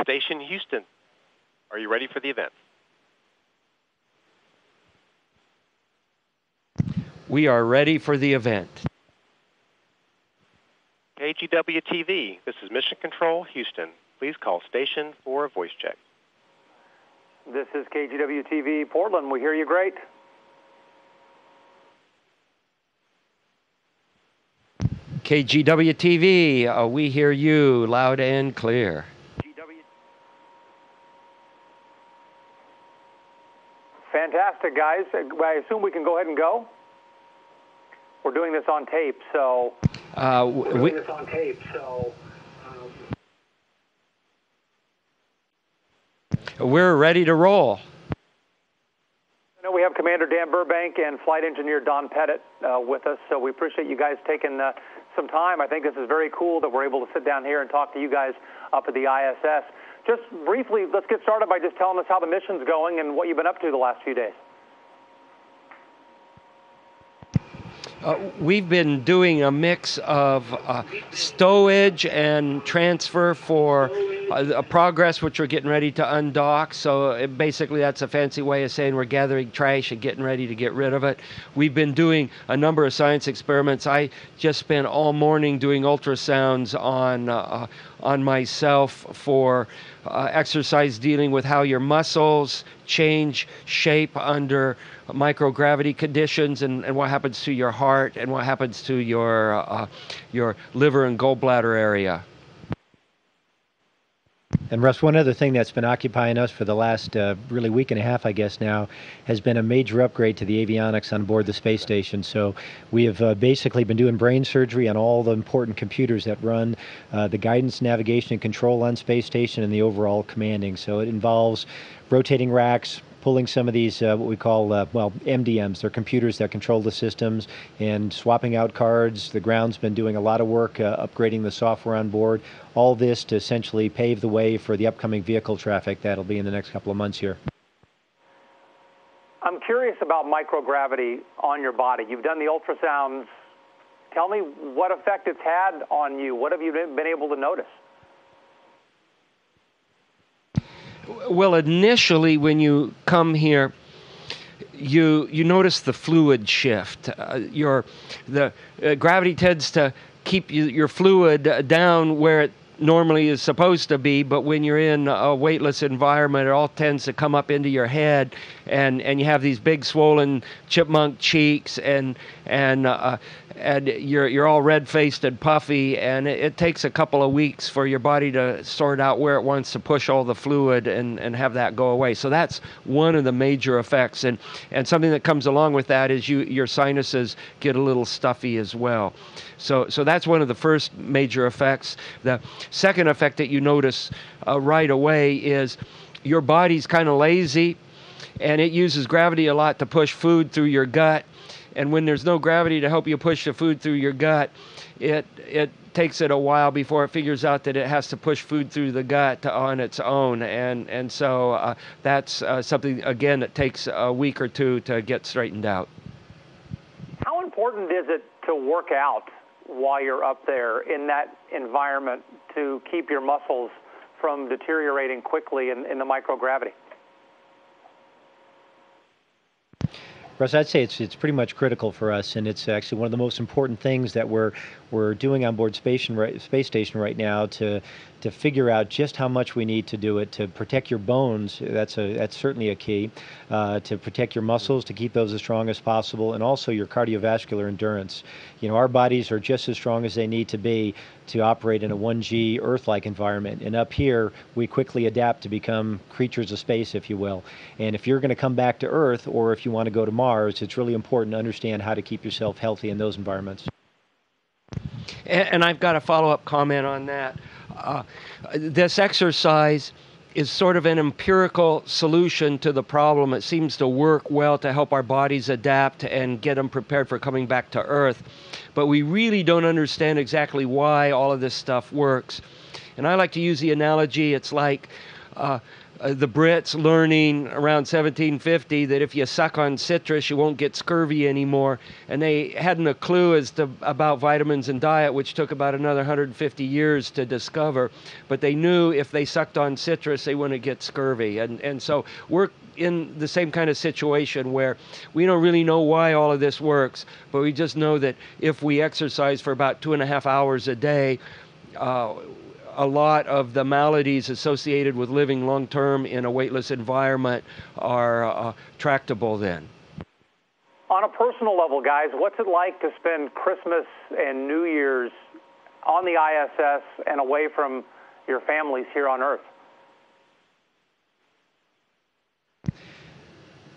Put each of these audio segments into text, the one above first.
Station Houston. Are you ready for the event? We are ready for the event. KGW-TV, this is Mission Control, Houston. Please call station for a voice check. This is KGW-TV, Portland. We hear you great. KGW-TV, we hear you loud and clear. Fantastic, guys. I assume we can go ahead and go? We're doing this on tape, so... We're ready to roll. I know we have Commander Dan Burbank and Flight Engineer Don Pettit with us, so we appreciate you guys taking some time. I think this is very cool that we're able to sit down here and talk to you guys up at the ISS. Just briefly, let's get started by just telling us how the mission's going and what you've been up to the last few days. We've been doing a mix of stowage and transfer for progress, which we're getting ready to undock. So basically that's a fancy way of saying we're gathering trash and getting ready to get rid of it. We've been doing a number of science experiments. I just spent all morning doing ultrasounds on myself for exercise dealing with how your muscles change shape under microgravity conditions, and what happens to your heart and what happens to your liver and gallbladder area. And Russ, one other thing that's been occupying us for the last really week and a half, I guess now, has been a major upgrade to the avionics on board the space station. So we have basically been doing brain surgery on all the important computers that run the guidance, navigation, and control on space station and the overall commanding. So it involves rotating racks, pulling some of these, what we call, MDMs. They're computers that control the systems, and swapping out cards. The ground's been doing a lot of work upgrading the software on board. All this to essentially pave the way for the upcoming vehicle traffic that'll be in the next couple of months here. I'm curious about microgravity on your body. You've done the ultrasounds. Tell me what effect it's had on you. What have you been able to notice? Well, initially when you come here, you notice the fluid shift. The gravity tends to keep your fluid down where it normally is supposed to be, but when you're in a weightless environment, it all tends to come up into your head, and you have these big swollen chipmunk cheeks, and you're all red-faced and puffy, and it takes a couple of weeks for your body to sort out where it wants to push all the fluid and have that go away. So that's one of the major effects, and something that comes along with that is your sinuses get a little stuffy as well. So that's one of the first major effects. The second effect that you notice right away is your body's kind of lazy, and it uses gravity a lot to push food through your gut. And when there's no gravity to help you push the food through your gut, it takes it a while before it figures out that it has to push food through the gut on its own. And so that's something, again, that takes a week or two to get straightened out. How important is it to work out while you're up there in that environment to keep your muscles from deteriorating quickly in the microgravity? Russ, I'd say it's pretty much critical for us, and it's actually one of the most important things that we're doing on board space station right now to figure out just how much we need to do it to protect your bones. That's certainly a key. To protect your muscles, to keep those as strong as possible, and also your cardiovascular endurance. You know, our bodies are just as strong as they need to be to operate in a 1G Earth-like environment. And up here, we quickly adapt to become creatures of space, if you will. And if you're going to come back to Earth, or if you want to go to Mars, it's really important to understand how to keep yourself healthy in those environments. And I've got a follow-up comment on that. This exercise is sort of an empirical solution to the problem. It seems to work well to help our bodies adapt and get them prepared for coming back to Earth. But we really don't understand exactly why all of this stuff works. And I like to use the analogy, it's like the Brits learning around 1750 that if you suck on citrus, you won't get scurvy anymore. And they hadn't a clue about vitamins and diet, which took about another 150 years to discover. But they knew if they sucked on citrus, they wouldn't get scurvy. And so we're in the same kind of situation where we don't really know why all of this works, but we just know that if we exercise for about 2.5 hours a day, a lot of the maladies associated with living long-term in a weightless environment are tractable then. On a personal level, guys, what's it like to spend Christmas and New Year's on the ISS and away from your families here on Earth?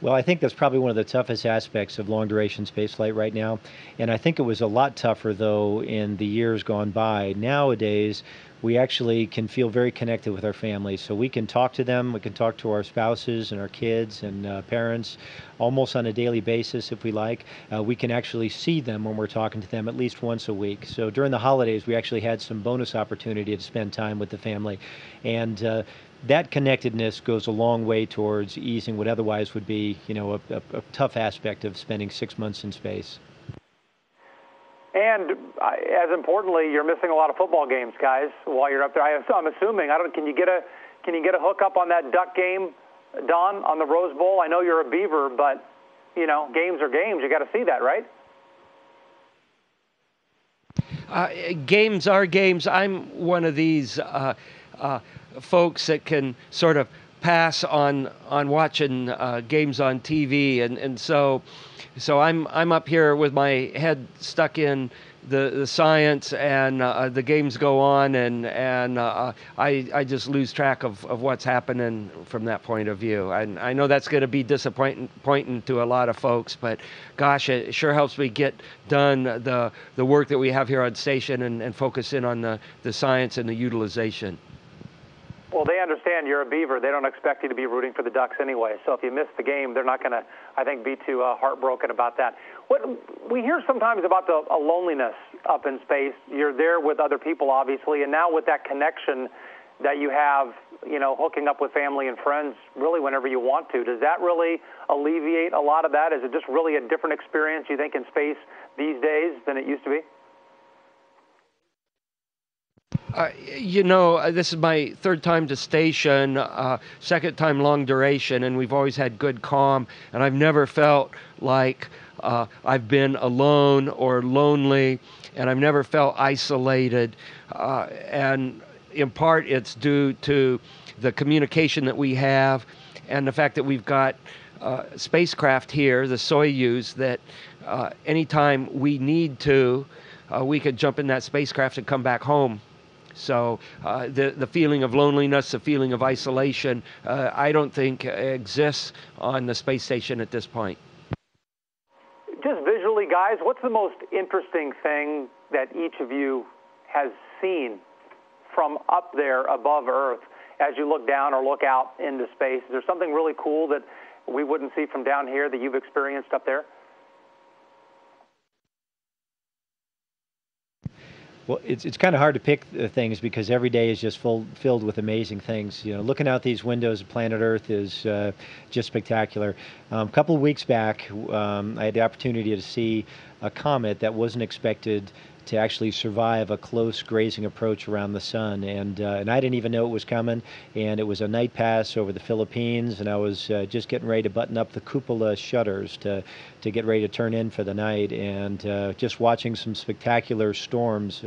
Well, I think that's probably one of the toughest aspects of long-duration spaceflight right now. And I think it was a lot tougher, though, in the years gone by. Nowadays, we actually can feel very connected with our families. So we can talk to them, we can talk to our spouses and our kids and parents almost on a daily basis if we like. We can actually see them when we're talking to them at least once a week. So during the holidays, we actually had some bonus opportunity to spend time with the family. And that connectedness goes a long way towards easing what otherwise would be, a tough aspect of spending 6 months in space. And as importantly, you're missing a lot of football games, guys, while you're up there. I'm assuming. Can you get a hookup on that Duck game, Don, on the Rose Bowl? I know you're a Beaver, but games are games. You got to see that, right? Games are games. I'm one of these folks that can sort of pass on watching games on TV, and so I'm up here with my head stuck in the science, and the games go on, and I just lose track of what's happening from that point of view. I know that's going to be disappointing to a lot of folks, but gosh, it sure helps me get done the work that we have here on station and focus in on the science and the utilization. Well, they understand you're a Beaver. They don't expect you to be rooting for the Ducks anyway. So if you miss the game, they're not going to, I think, be too heartbroken about that. What we hear sometimes about a loneliness up in space. You're there with other people, obviously, and now with that connection that you have, hooking up with family and friends really whenever you want to. Does that really alleviate a lot of that? Is it just really a different experience, you think, in space these days than it used to be? This is my third time to station, second time long duration, and we've always had good comm, and I've never felt like I've been alone or lonely, and I've never felt isolated, and in part it's due to the communication that we have and the fact that we've got spacecraft here, the Soyuz, that anytime we need to, we could jump in that spacecraft and come back home. So the feeling of loneliness, the feeling of isolation, I don't think exists on the space station at this point. Just visually, guys, what's the most interesting thing that each of you has seen from up there above Earth as you look down or look out into space? Is there something really cool that we wouldn't see from down here that you've experienced up there? Well, it's kind of hard to pick things because every day is just filled with amazing things. Looking out these windows of planet Earth is just spectacular. A couple of weeks back, I had the opportunity to see a comet that wasn't expected to actually survive a close grazing approach around the sun, and I didn't even know it was coming. And it was a night pass over the Philippines, and I was just getting ready to button up the cupola shutters to get ready to turn in for the night, and just watching some spectacular storms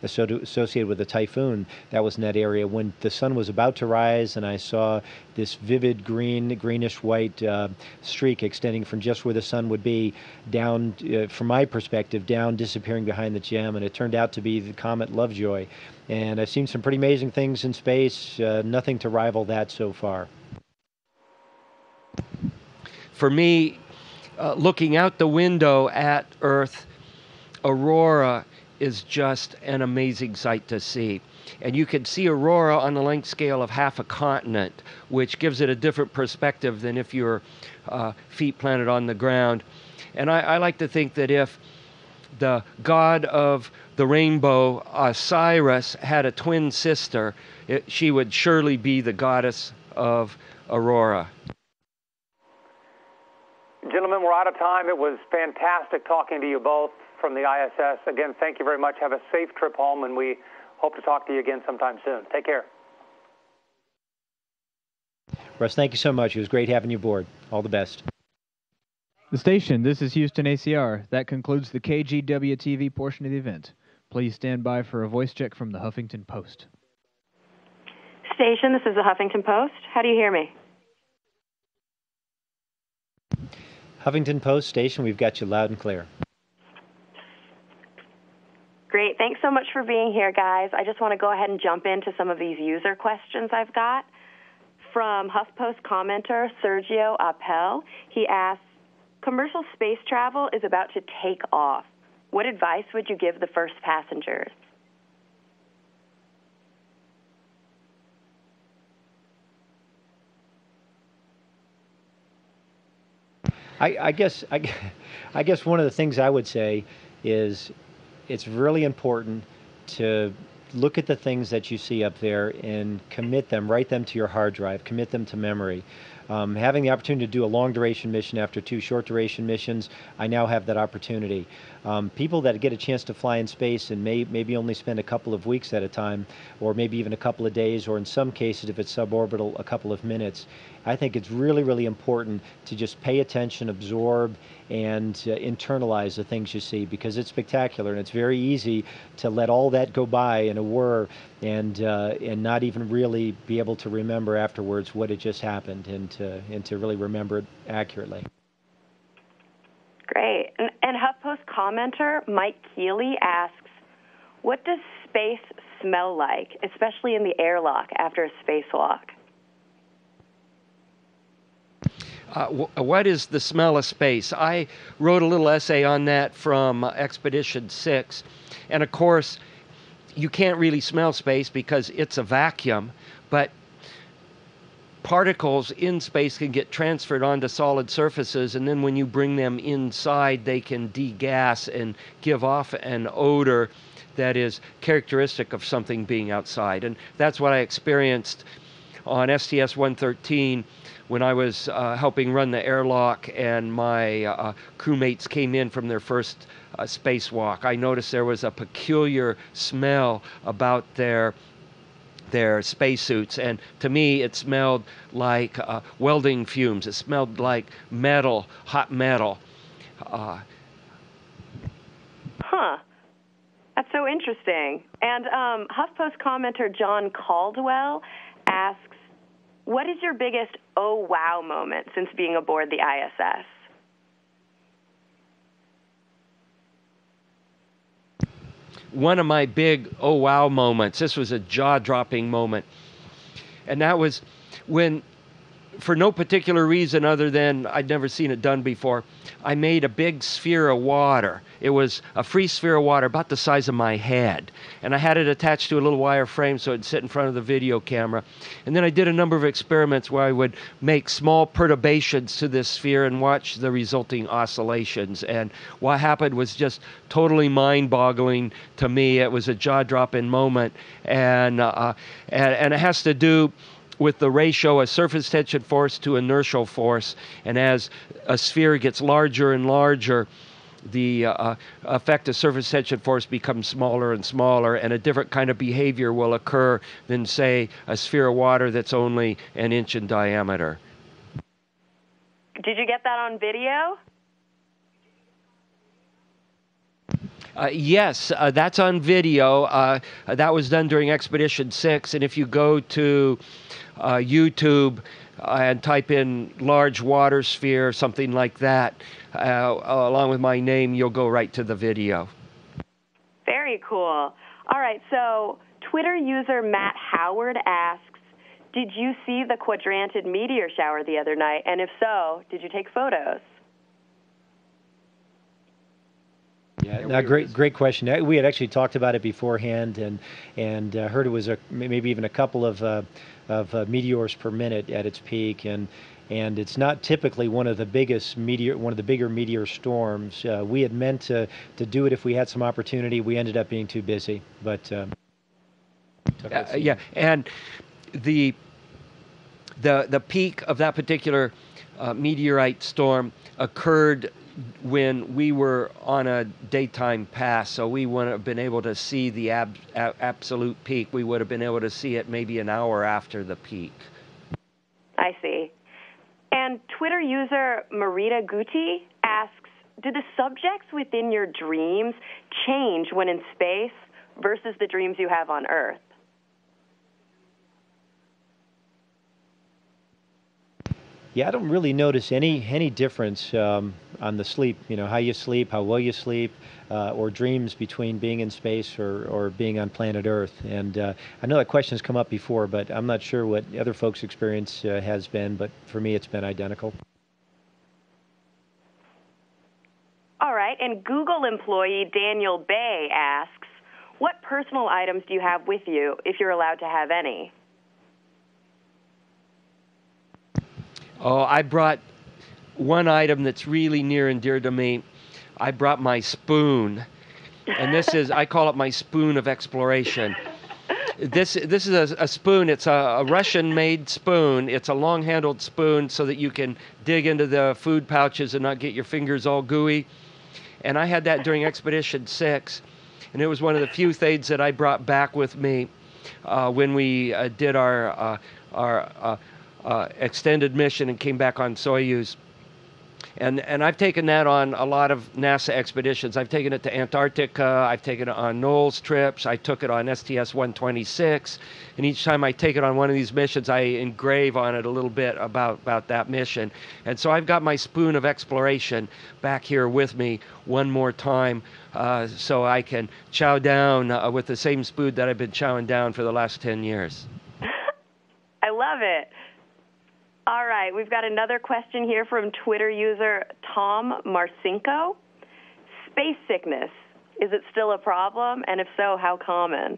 associated with the typhoon that was in that area when the sun was about to rise, and I saw this vivid greenish white streak extending from just where the sun would be down, from my perspective, down, disappearing behind the gem, and it turned out to be the comet Lovejoy. And I've seen some pretty amazing things in space, nothing to rival that so far. For me, looking out the window at Earth, aurora is just an amazing sight to see. And you can see aurora on the length scale of half a continent, which gives it a different perspective than if your feet planted on the ground. And I like to think that if the god of the rainbow, Osiris, had a twin sister, she would surely be the goddess of Aurora. Gentlemen, we're out of time. It was fantastic talking to you both from the ISS. Again, thank you very much. Have a safe trip home, and we hope to talk to you again sometime soon. Take care. Russ, thank you so much. It was great having you aboard. All the best. The station, this is Houston ACR. That concludes the KGW-TV portion of the event. Please stand by for a voice check from the Huffington Post. Station, this is the Huffington Post. How do you hear me? Huffington Post station, we've got you loud and clear. Great. Thanks so much for being here, guys. I just want to go ahead and jump into some of these user questions I've got. From HuffPost commenter Sergio Appel, he asks, commercial space travel is about to take off. What advice would you give the first passengers? I guess one of the things I would say is it's really important to look at the things that you see up there and commit them, write them to your hard drive, commit them to memory. Having the opportunity to do a long duration mission after 2 short duration missions, I now have that opportunity. People that get a chance to fly in space and maybe only spend a couple of weeks at a time, or maybe even a couple of days, or in some cases, if it's suborbital, a couple of minutes, I think it's really, really important to just pay attention, absorb, and internalize the things you see, because it's spectacular, and it's very easy to let all that go by in a whir and not even really be able to remember afterwards what had just happened, and to really remember it accurately. Great. And HuffPost commenter Mike Keeley asks, what does space smell like, especially in the airlock after a spacewalk? What is the smell of space? I wrote a little essay on that from Expedition 6. And of course, you can't really smell space because it's a vacuum, but particles in space can get transferred onto solid surfaces, and then when you bring them inside, they can degas and give off an odor that is characteristic of something being outside. And that's what I experienced on STS-113 when I was helping run the airlock, and my crewmates came in from their first spacewalk. I noticed there was a peculiar smell about their spacesuits, and to me it smelled like welding fumes. It smelled like metal, hot metal. That's so interesting. And HuffPost commenter John Caldwell asks, what is your biggest oh wow moment since being aboard the ISS? One of my big oh wow moments, this was a jaw-dropping moment, and that was when, for no particular reason other than I'd never seen it done before, I made a big sphere of water. It was a free sphere of water about the size of my head, and I had it attached to a little wire frame so it'd sit in front of the video camera. And then I did a number of experiments where I would make small perturbations to this sphere and watch the resulting oscillations. And what happened was just totally mind-boggling to me. It was a jaw-dropping moment, and it has to do with the ratio of surface tension force to inertial force. And as a sphere gets larger and larger, the effect of surface tension force becomes smaller and smaller, and a different kind of behavior will occur than, say, a sphere of water that's only an inch in diameter. Did you get that on video? Yes, that's on video. That was done during Expedition 6, and if you go to YouTube and type in large water sphere, something like that, along with my name, you'll go right to the video. Very cool. All right, so Twitter user Matt Howard asks, did you see the quadranted meteor shower the other night? And if so, did you take photos? Yeah, no, great question. We had actually talked about it beforehand, and heard it was maybe even a couple of meteors per minute at its peak, and it's not typically one of the bigger meteor storms. We had meant to do it if we had some opportunity. We ended up being too busy, but yeah, and the peak of that particular meteorite storm occurred when we were on a daytime pass, so we wouldn't have been able to see the absolute peak. We would have been able to see it maybe an hour after the peak. I see. And Twitter user Marita Guti asks, do the subjects within your dreams change when in space versus the dreams you have on Earth? Yeah, I don't really notice any difference on the sleep, how you sleep, how well you sleep, or dreams between being in space or being on planet Earth. And I know that question has come up before, but I'm not sure what other folks' experience has been, but for me it's been identical. All right, and Google employee Daniel Bay asks, what personal items do you have with you, if you're allowed to have any? Oh, I brought one item that's really near and dear to me. I brought my spoon, and I call it my spoon of exploration. This is a spoon. It's a Russian-made spoon. It's a long-handled spoon so that you can dig into the food pouches and not get your fingers all gooey. And I had that during Expedition 6, and it was one of the few things that I brought back with me when we did our extended mission and came back on Soyuz. And I've taken that on a lot of NASA expeditions. I've taken it to Antarctica. I've taken it on Knowles trips. I took it on STS-126. And each time I take it on one of these missions, I engrave on it a little bit about that mission. And so I've got my spoon of exploration back here with me one more time so I can chow down with the same spoon that I've been chowing down for the last 10 years. I love it. All right, we've got another question here from Twitter user Tom Marcinko. Space sickness, is it still a problem? And if so, how common?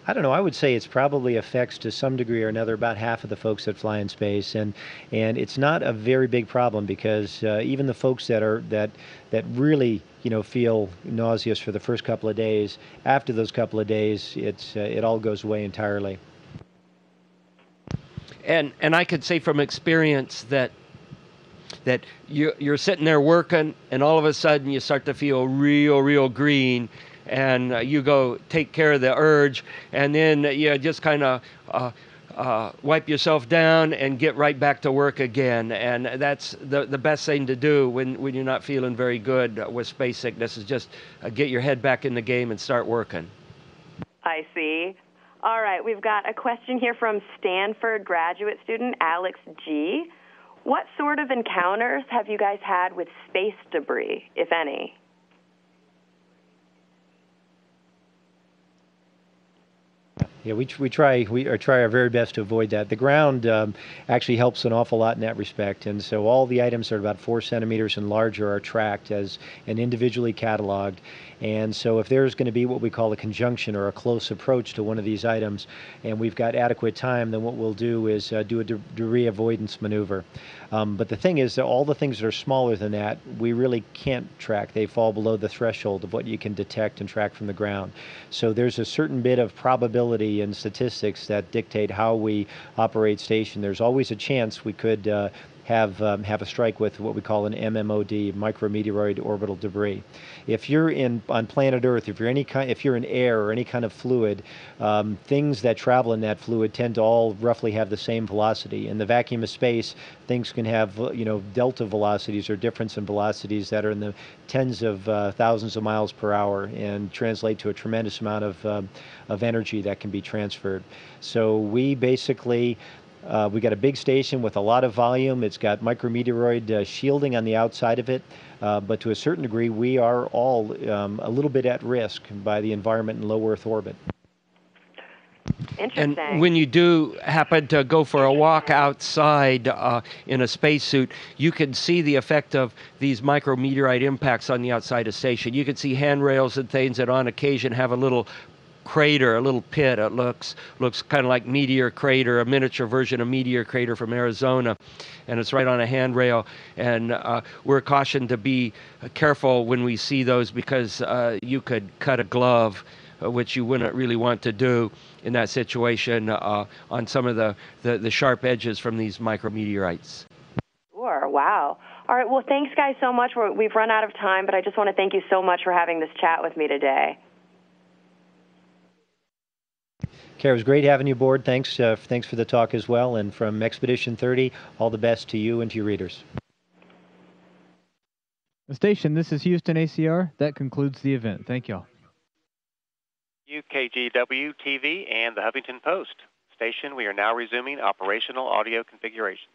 I don't know. I would say it's probably affects to some degree or another about half of the folks that fly in space, and it's not a very big problem because even the folks that really feel nauseous for the first couple of days, after those couple of days, it all goes away entirely. And I could say from experience that you're sitting there working, and all of a sudden you start to feel real green, and you go take care of the urge, and then you just kind of wipe yourself down and get right back to work again. And that's the best thing to do when you're not feeling very good with space sickness, is just get your head back in the game and start working. I see. All right, we've got a question here from Stanford graduate student Alex G. What sort of encounters have you guys had with space debris, if any? Yeah, we try our very best to avoid that. The ground actually helps an awful lot in that respect, and so all the items that are about 4 centimeters and larger are tracked as and individually cataloged. And so if there's going to be what we call a conjunction or a close approach to one of these items, and we've got adequate time, then what we'll do is do a debris avoidance maneuver. But the thing is that all the things that are smaller than that, we really can't track. They fall below the threshold of what you can detect and track from the ground. So there's a certain bit of probability and statistics that dictate how we operate station. There's always a chance we could have a strike with what we call an MMOD, micrometeoroid orbital debris. If you're on planet Earth, if you're in air or any kind of fluid, things that travel in that fluid tend to all roughly have the same velocity. In the vacuum of space, things can have delta velocities or difference in velocities that are in the tens of thousands of miles per hour and translate to a tremendous amount of energy that can be transferred. So we basically we got a big station with a lot of volume. It's got micrometeoroid shielding on the outside of it, but to a certain degree, we are all a little bit at risk by the environment in low Earth orbit. Interesting. And when you do happen to go for a walk outside in a spacesuit, you can see the effect of these micrometeorite impacts on the outside of station. You can see handrails and things that on occasion have a little crater, a little pit. It looks kind of like Meteor Crater, a miniature version of Meteor Crater from Arizona, and it's right on a handrail. And we're cautioned to be careful when we see those because you could cut a glove, which you wouldn't really want to do in that situation on some of the sharp edges from these micrometeorites. Sure. Wow. All right. Well, thanks, guys, so much. We've run out of time, but I just want to thank you so much for having this chat with me today. Kara, it was great having you aboard. Thanks for the talk as well. And from Expedition 30, all the best to you and to your readers. The station, this is Houston ACR. That concludes the event. Thank y'all. KGW-TV and the Huffington Post. Station, we are now resuming operational audio configuration.